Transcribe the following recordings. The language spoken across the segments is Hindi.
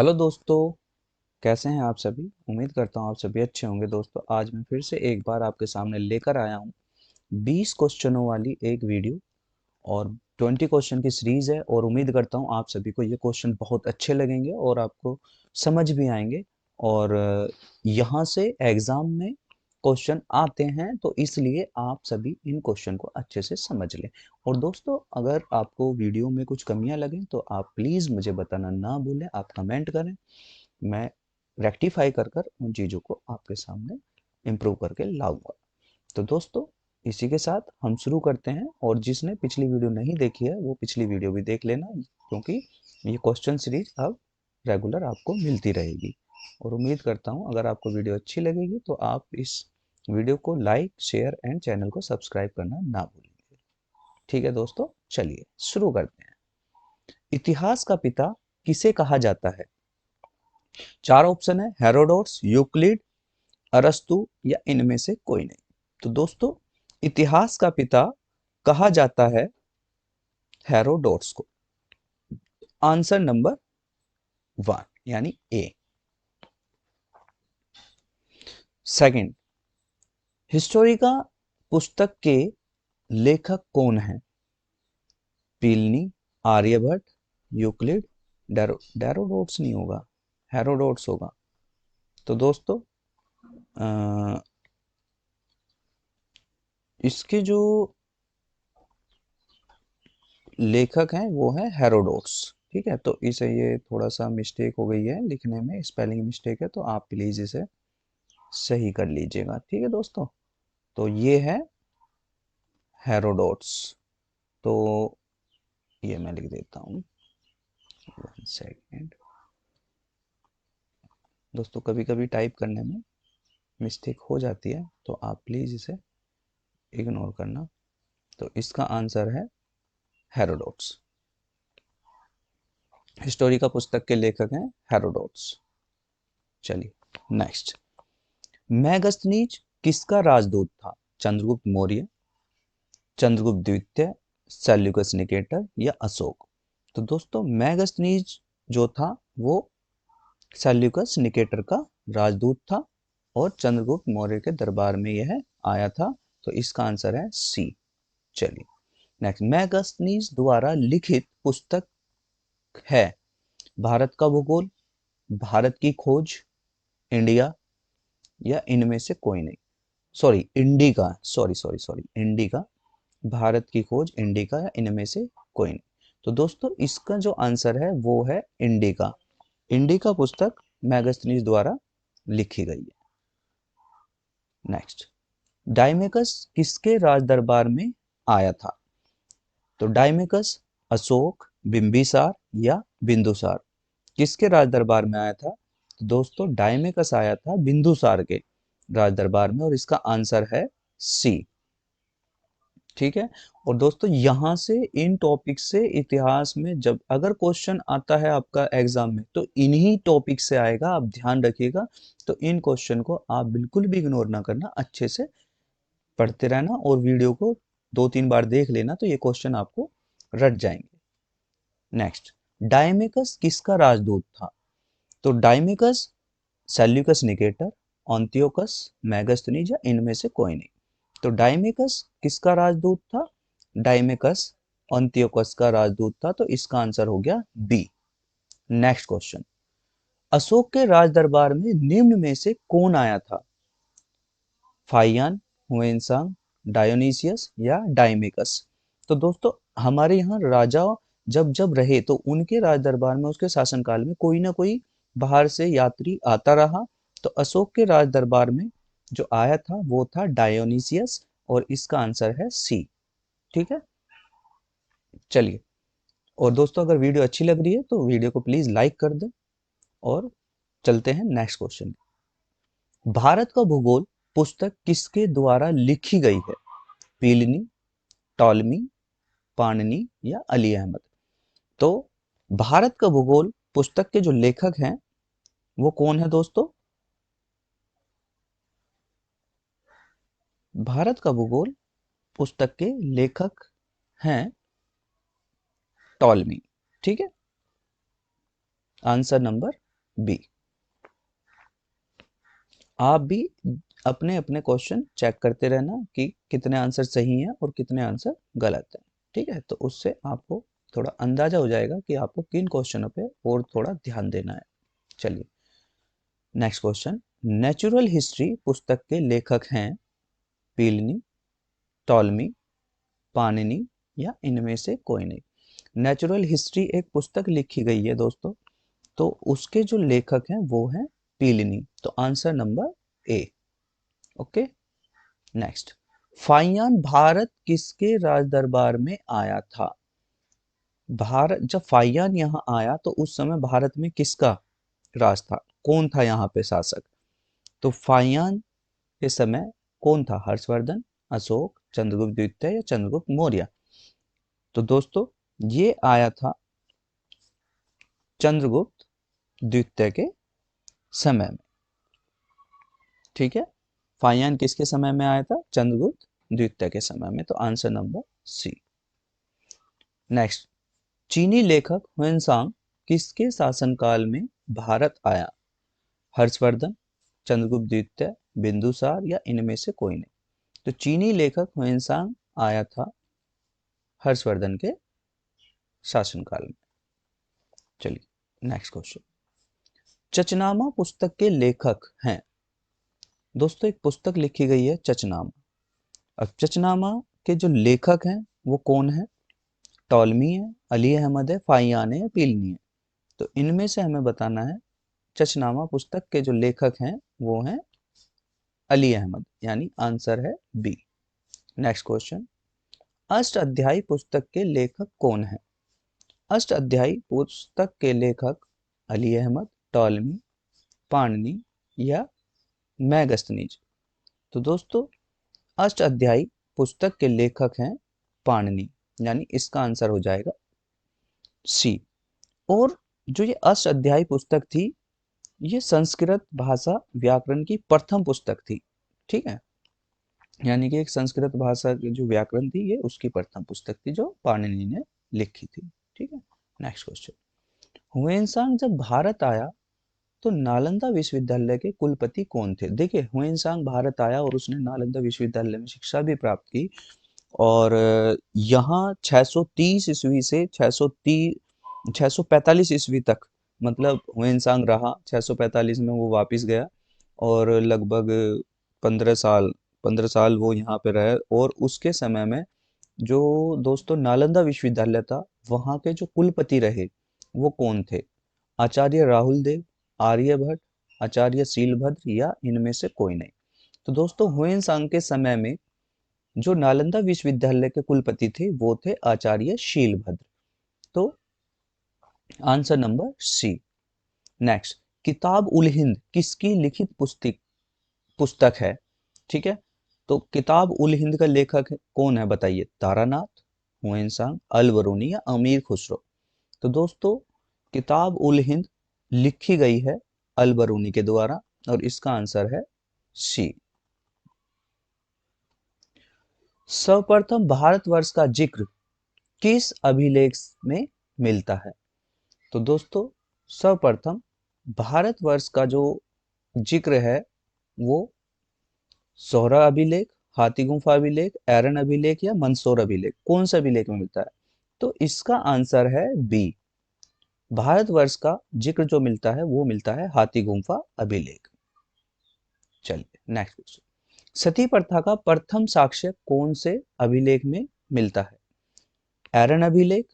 हेलो दोस्तों। कैसे हैं आप सभी। उम्मीद करता हूँ आप सभी अच्छे होंगे। दोस्तों आज मैं फिर से एक बार आपके सामने लेकर आया हूँ 20 क्वेश्चनों वाली एक वीडियो और 20 क्वेश्चन की सीरीज है। और उम्मीद करता हूँ आप सभी को ये क्वेश्चन बहुत अच्छे लगेंगे और आपको समझ भी आएंगे। और यहाँ से एग्जाम में क्वेश्चन आते हैं, तो इसलिए आप सभी इन क्वेश्चन को अच्छे से समझ लें। और दोस्तों अगर आपको वीडियो में कुछ कमियां लगें तो आप प्लीज़ मुझे बताना ना भूलें, आप कमेंट करें। मैं रेक्टिफाई कर कर उन चीज़ों को आपके सामने इम्प्रूव करके लाऊंगा। तो दोस्तों इसी के साथ हम शुरू करते हैं। और जिसने पिछली वीडियो नहीं देखी है वो पिछली वीडियो भी देख लेना, क्योंकि ये क्वेश्चन सीरीज अब रेगुलर आपको मिलती रहेगी। और उम्मीद करता हूँ अगर आपको वीडियो अच्छी लगेगी तो आप इस वीडियो को लाइक शेयर एंड चैनल को सब्सक्राइब करना ना भूलिए। ठीक है दोस्तों, चलिए शुरू करते हैं। इतिहास का पिता किसे कहा जाता है? चार ऑप्शन है, हेरोडोट्स, यूक्लिड, अरस्तु या इनमें से कोई नहीं। तो दोस्तों इतिहास का पिता कहा जाता है हेरोडोट्स को। आंसर नंबर 1 यानी ए। सेकंड, हिस्टोरिका पुस्तक के लेखक कौन है? प्लिनी, आर्यभट्ट, यूक्लिड, डेरोडोट्स नहीं होगा, हेरोडोट्स होगा। तो दोस्तों इसके जो लेखक हैं वो है हेरोडोट्स। ठीक है, तो इसे ये थोड़ा सा मिस्टेक हो गई है लिखने में, स्पेलिंग मिस्टेक है, तो आप प्लीज इसे सही कर लीजिएगा। ठीक है दोस्तों, तो ये है हेरोडोट्स। तो ये मैं लिख देता हूँ, 1 सेकेंड। दोस्तों कभी कभी टाइप करने में मिस्टेक हो जाती है, तो आप प्लीज इसे इग्नोर करना। तो इसका आंसर है हेरोडोट्स। हिस्टोरिका पुस्तक के लेखक हैं हेरोडोट्स। चलिए नेक्स्ट। मैगस्थनीज किसका राजदूत था? चंद्रगुप्त मौर्य, चंद्रगुप्त द्वितीय, सेल्यूकस निकेटर या अशोक? तो दोस्तों मैगस्थनीज जो था वो सेल्यूकस निकेटर का राजदूत था और चंद्रगुप्त मौर्य के दरबार में यह आया था। तो इसका आंसर है सी। चलिए नेक्स्ट। मैगस्थनीज द्वारा लिखित पुस्तक है भारत का भूगोल, भारत की खोज, इंडिया या इनमें से कोई नहीं। Sorry indica, sorry sorry sorry indica, Bharat की खोज, इंडिका या इनमें से कोई नहीं। तो दोस्तों इसका जो आंसर है वो है इंडिका। इंडिका पुस्तक मैगस्थनीज द्वारा लिखी गई है। नेक्स्ट। डाइमेकस किसके राज दरबार में आया था? तो डाइमेकस अशोक, बिंबिसार या बिंदुसार, किसके राज दरबार में आया था? तो दोस्तों डाइमेकस आया था बिंदुसार के राज दरबार में और इसका आंसर है सी। ठीक है। और दोस्तों यहां से इन टॉपिक से इतिहास में जब अगर क्वेश्चन आता है आपका एग्जाम में तो इन्हीं टॉपिक से आएगा, आप ध्यान रखिएगा। तो इन क्वेश्चन को आप बिल्कुल भी इग्नोर ना करना, अच्छे से पढ़ते रहना और वीडियो को 2-3 बार देख लेना, तो ये क्वेश्चन आपको रट जाएंगे। नेक्स्ट। डायमेकस किसका राजदूत था? तो डायमेकस सेल्यूकस निकेटर, ऑन्तियोकस, मैगस्थनीज या इनमें से कोई नहीं। तो डायमेकस किसका राजदूत था? डायमेकस ऑन्तियोकस का राजदूत था, तो इसका आंसर हो गया बी। Next question. अशोक के राज दरबार में निम्न में से कौन आया था? फाइयान, हुएनसांग, डायोनीसियस या डायमेकस? तो दोस्तों हमारे यहाँ राजा जब जब रहे तो उनके राज दरबार में उसके शासनकाल में कोई ना कोई बाहर से यात्री आता रहा। तो अशोक के राज दरबार में जो आया था वो था डायोनीसियस और इसका आंसर है सी। ठीक है, चलिए। और दोस्तों अगर वीडियो अच्छी लग रही है तो वीडियो को प्लीज लाइक कर दें और चलते हैं नेक्स्ट क्वेश्चन। भारत का भूगोल पुस्तक किसके द्वारा लिखी गई है? प्लिनी, टॉलमी, पाणिनि या अली अहमद? तो भारत का भूगोल पुस्तक के जो लेखक हैं वो कौन है दोस्तों? भारत का भूगोल पुस्तक के लेखक हैं टॉलमी। ठीक है, आंसर नंबर बी। आप भी अपने अपने क्वेश्चन चेक करते रहना कि कितने आंसर सही हैं और कितने आंसर गलत हैं। ठीक है, तो उससे आपको थोड़ा अंदाजा हो जाएगा कि आपको किन क्वेश्चनों पे और थोड़ा ध्यान देना है। चलिए नेक्स्ट क्वेश्चन। नेचुरल हिस्ट्री पुस्तक के लेखक हैं प्लिनी, टॉलमी, पाणिनि या इनमें से कोई नहीं। नेचुरल हिस्ट्री एक पुस्तक लिखी गई है दोस्तों, तो उसके जो लेखक हैं वो हैं प्लिनी, तो answer number A. Okay next. Fa-Hien Bharat किसके राज दरबार में आया था? भारत जब फाइयान यहाँ आया तो उस समय भारत में किसका राज था, कौन था यहाँ पे शासक? तो फाइयान के समय कौन था? हर्षवर्धन, अशोक, चंद्रगुप्त द्वितीय या चंद्रगुप्त मौर्य? तो दोस्तों ये आया था चंद्रगुप्त द्वितीय के समय में। ठीक है, फाइयान किसके समय में आया था? चंद्रगुप्त द्वितीय के समय में, तो आंसर नंबर सी। नेक्स्ट। चीनी लेखक हुएनसांग किसके शासनकाल में भारत आया? हर्षवर्धन, चंद्रगुप्त द्वितीय, बिंदुसार या इनमें से कोई नहीं? तो चीनी लेखक हुएनसांग आया था हर्षवर्धन के शासनकाल में। चलिए नेक्स्ट क्वेश्चन। चचनामा पुस्तक के लेखक हैं? दोस्तों एक पुस्तक लिखी गई है चचनामा। अब चचनामा के जो लेखक हैं वो कौन है? टॉलमी है, अली अहमद है, फाइयान है या प्लिनी है? तो इनमें से हमें बताना है। चचनामा पुस्तक के जो लेखक हैं वो हैं अली अहमद, यानी आंसर है बी। Next question. अष्ट अध्यायी पुस्तक के लेखक कौन है? अष्ट अध्यायी पुस्तक के लेखक अली अहमद, टॉलमी, पाणिनि या मैगस्थनीज? तो दोस्तों अष्ट अध्यायी पुस्तक के लेखक हैं पाणिनि, यानी इसका आंसर हो जाएगा सी। और जो ये अष्ट अध्यायी पुस्तक थी ये संस्कृत भाषा व्याकरण की प्रथम पुस्तक थी। ठीक है, यानी कि एक संस्कृत भाषा की जो व्याकरण थी ये उसकी प्रथम पुस्तक थी जो पाणिनि ने लिखी थी। ठीक है, नेक्स्ट क्वेश्चन। हुएनसांग जब भारत आया तो नालंदा विश्वविद्यालय के कुलपति कौन थे? देखिए हुएनसांग भारत आया और उसने नालंदा विश्वविद्यालय में शिक्षा भी प्राप्त की, और यहाँ 630 ईस्वी से 645 ईस्वी तक मतलब हुएनसांग रहा। 645 में वो वापस गया और लगभग 15 साल वो यहाँ पे रहे। और उसके समय में जो दोस्तों नालंदा विश्वविद्यालय था वहाँ के जो कुलपति रहे वो कौन थे? आचार्य राहुल देव, आर्यभट्ट, आचार्य शीलभद्र या इनमें से कोई नहीं? तो दोस्तों हुएनसांग के समय में जो नालंदा विश्वविद्यालय के कुलपति थे वो थे आचार्य शीलभद्र, तो आंसर नंबर सी। नेक्स्ट। किताब उल हिंद किसकी लिखित पुस्तक है? ठीक है, तो किताब उल हिंद का लेखक कौन है बताइए? तारानाथ, हुएनसांग, अल बरूनी या अमीर खुसरो? तो दोस्तों किताब उल हिंद लिखी गई है अल बरूनी के द्वारा और इसका आंसर है सी। सर्वप्रथम भारतवर्ष का जिक्र किस अभिलेख में मिलता है? तो दोस्तों सर्वप्रथम भारतवर्ष का जो जिक्र है वो सोहरा अभिलेख, हाथी गुफा अभिलेख, एरन अभिलेख या मंदसौर अभिलेख, कौन सा अभिलेख में मिलता है? तो इसका आंसर है बी। भारतवर्ष का जिक्र जो मिलता है वो मिलता है हाथी गुफा अभिलेख। चलिए नेक्स्ट क्वेश्चन। सती प्रथा का प्रथम साक्ष्य कौन से अभिलेख में मिलता है? एरन अभिलेख,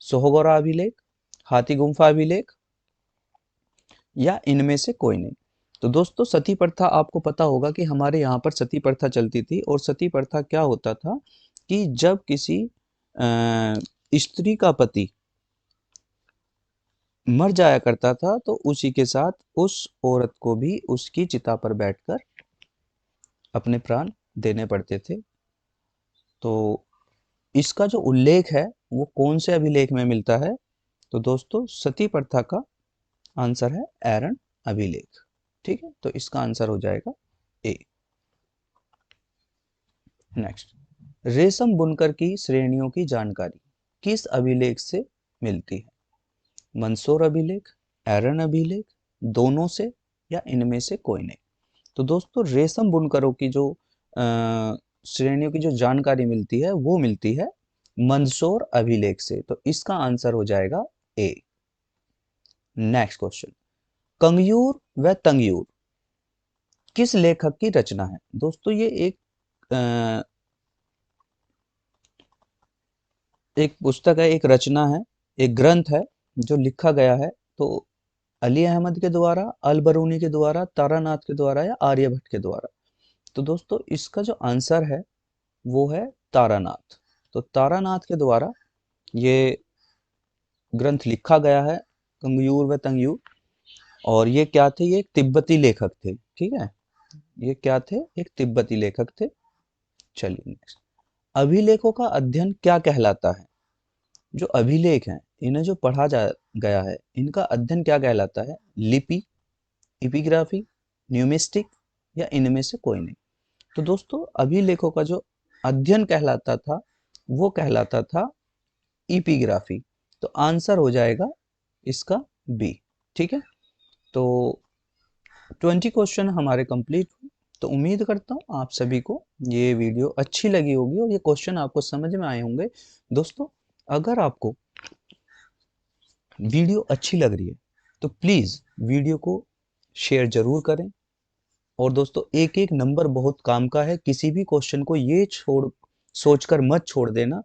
सोहगोरा अभिलेख, हाथी गुफा अभिलेख या इनमें से कोई नहीं? तो दोस्तों सती प्रथा आपको पता होगा कि हमारे यहाँ पर सती प्रथा चलती थी। और सती प्रथा क्या होता था कि जब किसी स्त्री का पति मर जाया करता था तो उसी के साथ उस औरत को भी उसकी चिता पर बैठकर अपने प्राण देने पड़ते थे। तो इसका जो उल्लेख है वो कौन से अभिलेख में मिलता है? तो दोस्तों सती प्रथा का आंसर है एरन अभिलेख। ठीक है, तो इसका आंसर हो जाएगा ए। नेक्स्ट। रेशम बुनकर की श्रेणियों की जानकारी किस अभिलेख से मिलती है? मंदसौर अभिलेख, एरन अभिलेख, दोनों से या इनमें से कोई नहीं। तो दोस्तों रेशम बुनकरों की जो श्रेणियों की जो जानकारी मिलती है वो मिलती है मंदसौर अभिलेख से। तो इसका आंसर हो जाएगा ए। नेक्स्ट क्वेश्चन, कंगयूर व तंगयूर किस लेखक की रचना है? दोस्तों ये एक पुस्तक है, एक रचना है, एक ग्रंथ है जो लिखा गया है। तो अली अहमद के द्वारा, अल बरूनी के द्वारा, तारानाथ के द्वारा या आर्यभट्ट के द्वारा? तो दोस्तों इसका जो आंसर है वो है तारानाथ। तो तारानाथ के द्वारा ये ग्रंथ लिखा गया है, कंगयूर व तंगयूर। और ये क्या थे? ये एक तिब्बती लेखक थे। ठीक है, ये क्या थे? एक तिब्बती लेखक थे। चलिए नेक्स्ट, अभिलेखों का अध्ययन क्या कहलाता है? जो अभिलेख हैं इन्हें जो पढ़ा जा गया है इनका अध्ययन क्या कहलाता है? लिपि, इपिग्राफी, न्यूमिस्टिक या इनमें से कोई नहीं? तो दोस्तों अभिलेखों का जो अध्ययन कहलाता था वो कहलाता था इपिग्राफी। तो आंसर हो जाएगा इसका बी। ठीक है, तो 20 क्वेश्चन हमारे कंप्लीट हुए। तो उम्मीद करता हूँ आप सभी को ये वीडियो अच्छी लगी होगी और ये क्वेश्चन आपको समझ में आए होंगे। दोस्तों अगर आपको वीडियो अच्छी लग रही है तो प्लीज़ वीडियो को शेयर जरूर करें। और दोस्तों एक एक नंबर बहुत काम का है, किसी भी क्वेश्चन को ये सोचकर मत छोड़ देना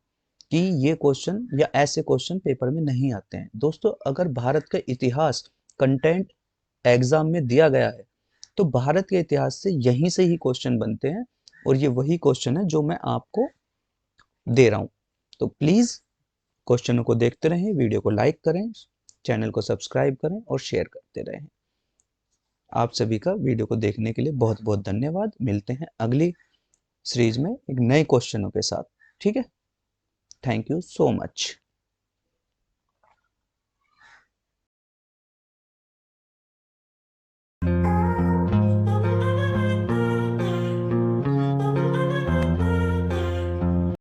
कि ये क्वेश्चन या ऐसे क्वेश्चन पेपर में नहीं आते हैं। दोस्तों अगर भारत का इतिहास कंटेंट एग्जाम में दिया गया है तो भारत के इतिहास से यहीं से ही क्वेश्चन बनते हैं और ये वही क्वेश्चन है जो मैं आपको दे रहा हूँ। तो प्लीज़ क्वेश्चनों को देखते रहें, वीडियो को लाइक करें, चैनल को सब्सक्राइब करें और शेयर करते रहें। आप सभी का वीडियो को देखने के लिए बहुत बहुत धन्यवाद। मिलते हैं अगली सीरीज में एक नए क्वेश्चनों के साथ। ठीक है, थैंक यू सो मच।